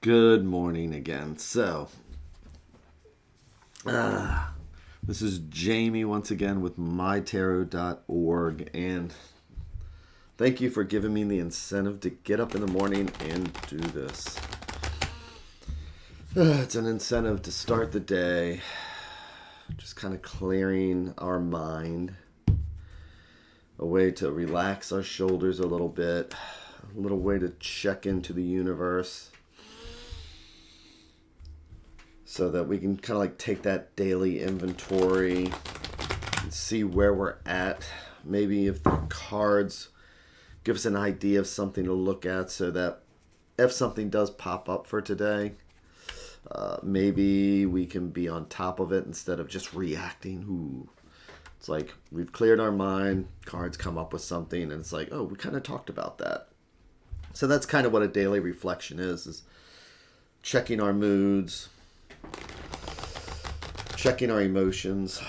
Good morning again. This is Jamie once again with MyTarot.org, and thank you for giving me the incentive to get up in the morning and do this. It's an incentive to start the day, just kind of clearing our mind, a way to relax our shoulders a little bit, a little way to check into the universe, so that we can kind of like take that daily inventory and see where we're at. Maybe if the cards give us an idea of something to look at, so that if something does pop up for today, maybe we can be on top of it instead of just reacting. Ooh. It's like we've cleared our mind, cards come up with something, and it's like, oh, we kind of talked about that. So that's kind of what a daily reflection is checking our moods, checking our emotions.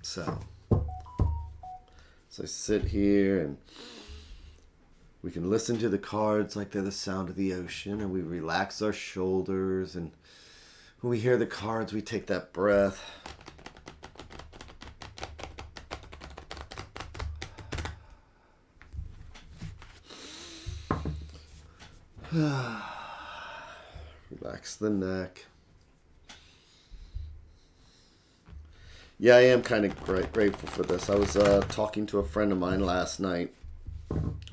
So I sit here and we can listen to the cards like they're the sound of the ocean, and we relax our shoulders, and when we hear the cards, we take that breath. Relax the neck. Yeah, I am kind of grateful for this. I was talking to a friend of mine last night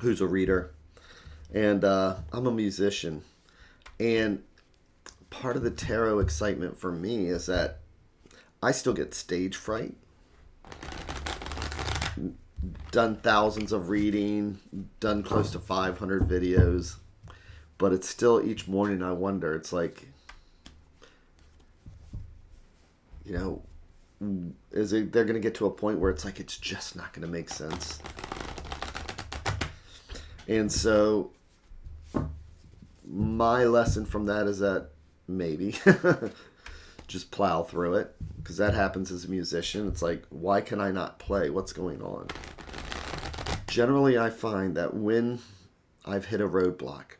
who's a reader, and I'm a musician. And part of the tarot excitement for me is that I still get stage fright. Done thousands of reading, done close to 500 videos, but it's still each morning I wonder, it's like, you know, they're going to get to a point where it's like it's just not going to make sense. And so my lesson from that is that maybe just plow through it, because that happens as a musician. It's like, why can I not play? What's going on? Generally, I find that when I've hit a roadblock,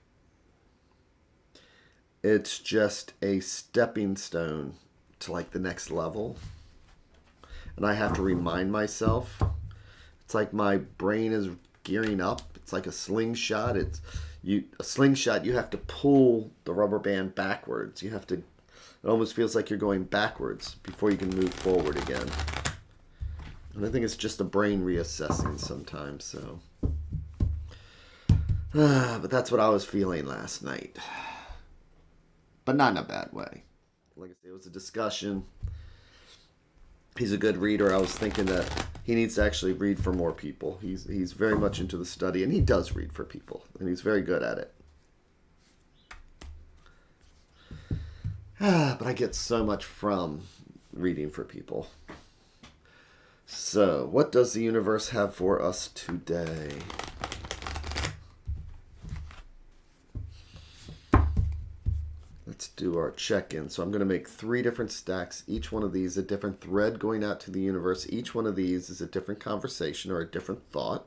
it's just a stepping stone to like the next level. And I have to remind myself. It's like my brain is gearing up. It's like a slingshot. A slingshot, you have to pull the rubber band backwards. It almost feels like you're going backwards before you can move forward again. And I think it's just the brain reassessing sometimes. So, but that's what I was feeling last night. But not in a bad way. Like I said, it was a discussion. He's a good reader. I was thinking that he needs to actually read for more people. He's very much into the study, and he does read for people, and he's very good at it. But I get so much from reading for people. So, what does the universe have for us today? Let's do our check-in. So I'm going to make 3 different stacks. Each one of these a different thread going out to the universe. Each one of these is a different conversation or a different thought.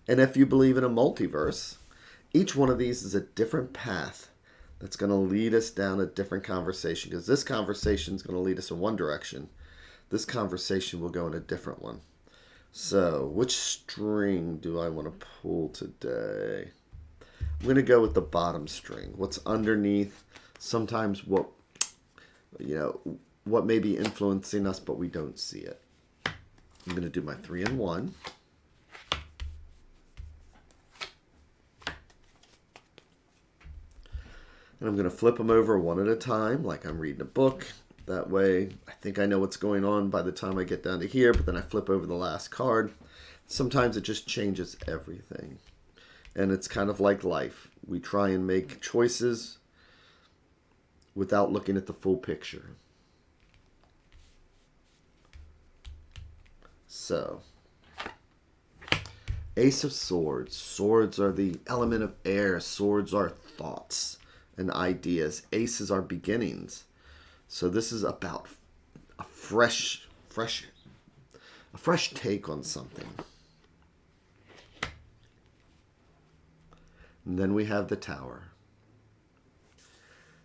And if you believe in a multiverse, each one of these is a different path that's going to lead us down a different conversation. Because this conversation is going to lead us in one direction. This conversation will go in a different one. So which string do I want to pull today? I'm going to go with the bottom string. What's underneath? Sometimes what may be influencing us, but we don't see it. I'm going to do my 3 and 1. And I'm going to flip them over one at a time, like I'm reading a book. That way, I think I know what's going on by the time I get down to here, but then I flip over the last card. Sometimes it just changes everything. And it's kind of like life. We try and make choices without looking at the full picture. So, Ace of Swords. Swords are the element of air. Swords are thoughts and ideas. Aces are beginnings. So this is about a fresh take on something. And then we have the Tower.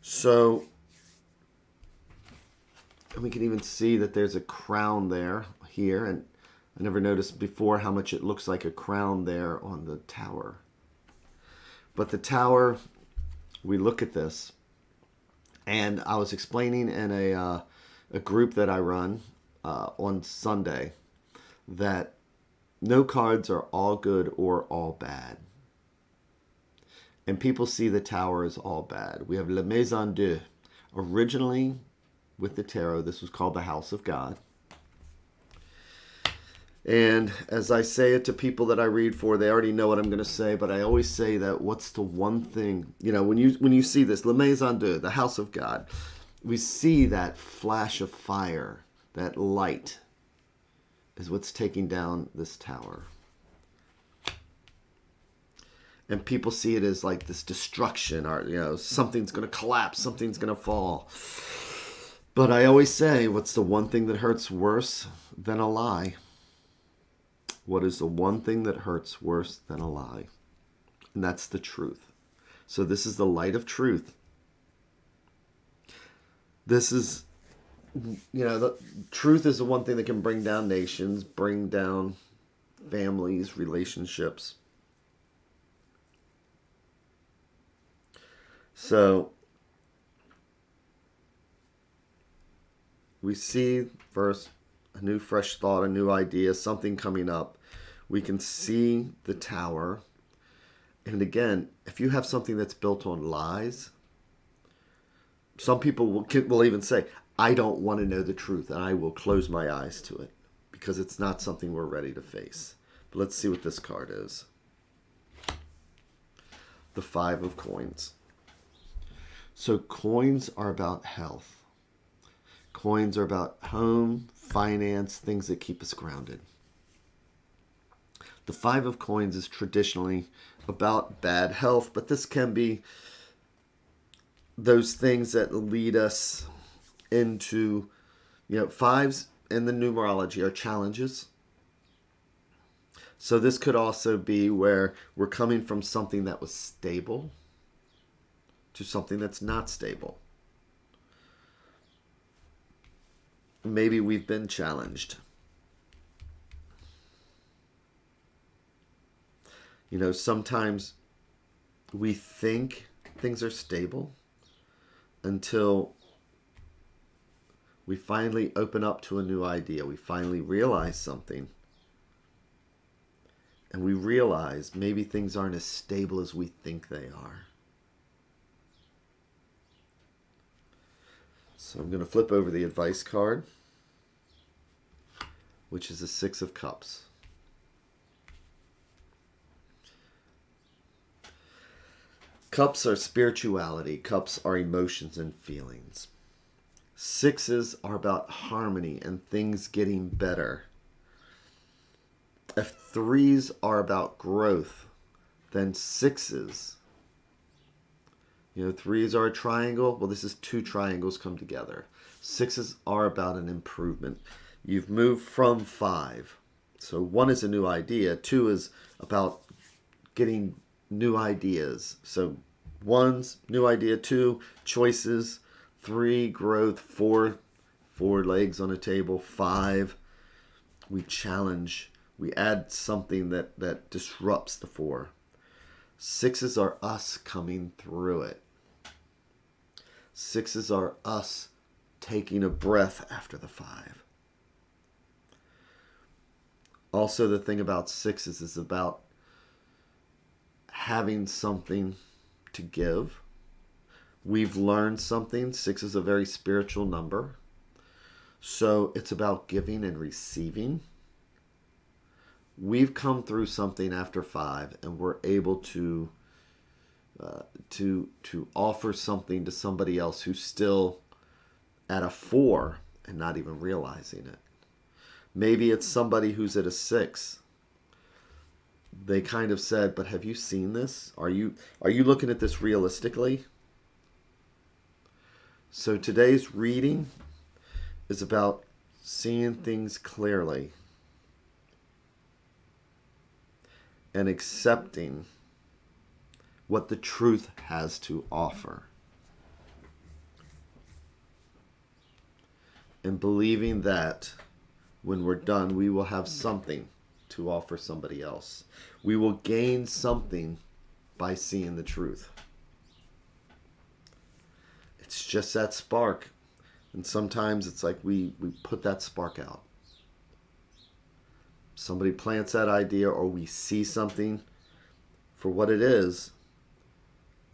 So, and we can even see that there's a crown there, here, and I never noticed before how much it looks like a crown there on the tower. But the tower, we look at this, and I was explaining in a group that I run on Sunday that no cards are all good or all bad. And people see the tower as all bad. We have La Maison Dieu. Originally, with the tarot, this was called the House of God. And as I say it to people that I read for, they already know what I'm going to say, but I always say that what's the one thing, when you see this, La Maison Dieu, the House of God, we see that flash of fire, that light is what's taking down this tower. And people see it as like this destruction, or something's going to collapse, something's going to fall. But I always say, what's the one thing that hurts worse than a lie? What is the one thing that hurts worse than a lie? And that's the truth. So this is the light of truth. This is, the truth is the one thing that can bring down nations, bring down families, relationships. So we see first a new fresh thought, a new idea, something coming up. We can see the tower. And again, if you have something that's built on lies, some people will even say, I don't want to know the truth, and I will close my eyes to it because it's not something we're ready to face. But let's see what this card is. The Five of Coins. So coins are about health. Coins are about home, finance, things that keep us grounded. The Five of Coins is traditionally about bad health, but this can be those things that lead us into, fives in the numerology are challenges. So this could also be where we're coming from something that was stable to something that's not stable. Maybe we've been challenged. Sometimes we think things are stable until we finally open up to a new idea. We finally realize something. And we realize maybe things aren't as stable as we think they are. So I'm going to flip over the advice card, which is the Six of Cups. Cups are spirituality. Cups are emotions and feelings. Sixes are about harmony and things getting better. If threes are about growth, then sixes, threes are a triangle. Well, this is two triangles come together. Sixes are about an improvement. You've moved from five. So one is a new idea. Two is about getting new ideas. So one's new idea. Two, choices. Three, growth. Four legs on a table. Five, we challenge. We add something that disrupts the four. Sixes are us coming through it. Sixes are us taking a breath after the five. Also, the thing about sixes is about having something to give. We've learned something. Six is a very spiritual number. So it's about giving and receiving. We've come through something after five, and we're able to offer something to somebody else who's still at a four and not even realizing it. Maybe it's somebody who's at a six. They kind of said, but have you seen this? Are you looking at this realistically? So today's reading is about seeing things clearly and accepting what the truth has to offer. and believing that when we're done, we will have something to offer somebody else. We will gain something by seeing the truth. It's just that spark. And sometimes it's like we put that spark out. Somebody plants that idea, or we see something for what it is.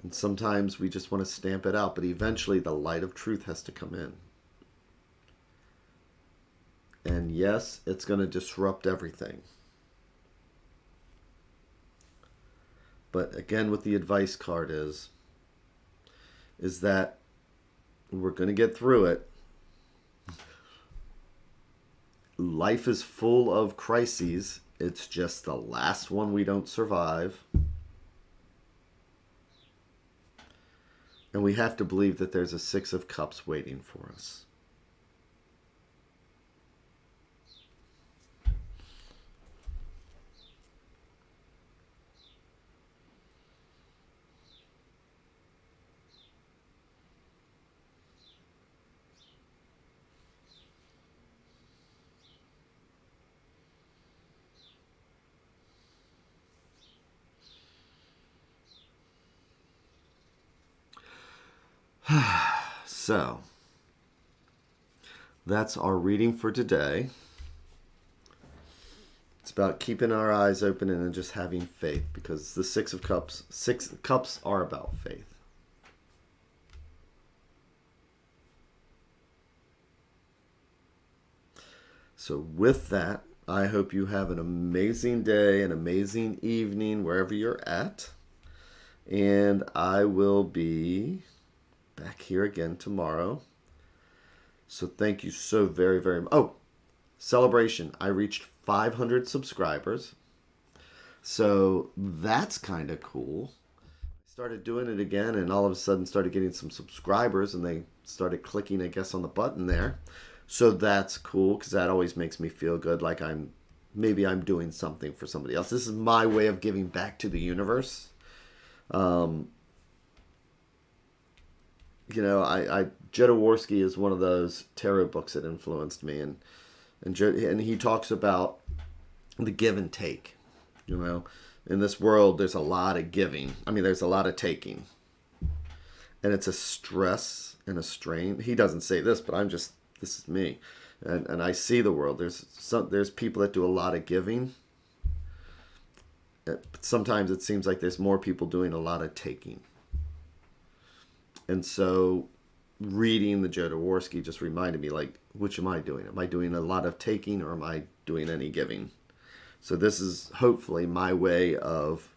And sometimes we just want to stamp it out. But eventually the light of truth has to come in. And yes, it's going to disrupt everything. But again, what the advice card is that we're going to get through it. Life is full of crises. It's just the last one we don't survive. And we have to believe that there's a Six of Cups waiting for us. So, that's our reading for today. It's about keeping our eyes open and just having faith, because the Six of Cups are about faith. So with that, I hope you have an amazing day, an amazing evening, wherever you're at. And I will be back here again tomorrow. So thank you so very, very much. Oh, celebration. I reached 500 subscribers. So that's kind of cool. I started doing it again, and all of a sudden started getting some subscribers, and they started clicking, I guess, on the button there. So that's cool, because that always makes me feel good, like maybe I'm doing something for somebody else. This is my way of giving back to the universe. Jodorowsky is one of those tarot books that influenced me, and he talks about the give and take. In this world, there's a lot of giving. There's a lot of taking, and it's a stress and a strain. He doesn't say this, but this is me, and I see the world. There's people that do a lot of giving. But sometimes it seems like there's more people doing a lot of taking. And so reading the Jodorowsky just reminded me, like, which am I doing? Am I doing a lot of taking, or am I doing any giving? So this is hopefully my way of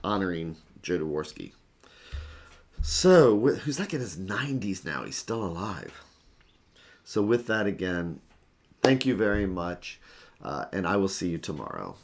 honoring Jodorowsky. So, who's like in his 90s now? He's still alive. So with that, again, thank you very much. And I will see you tomorrow.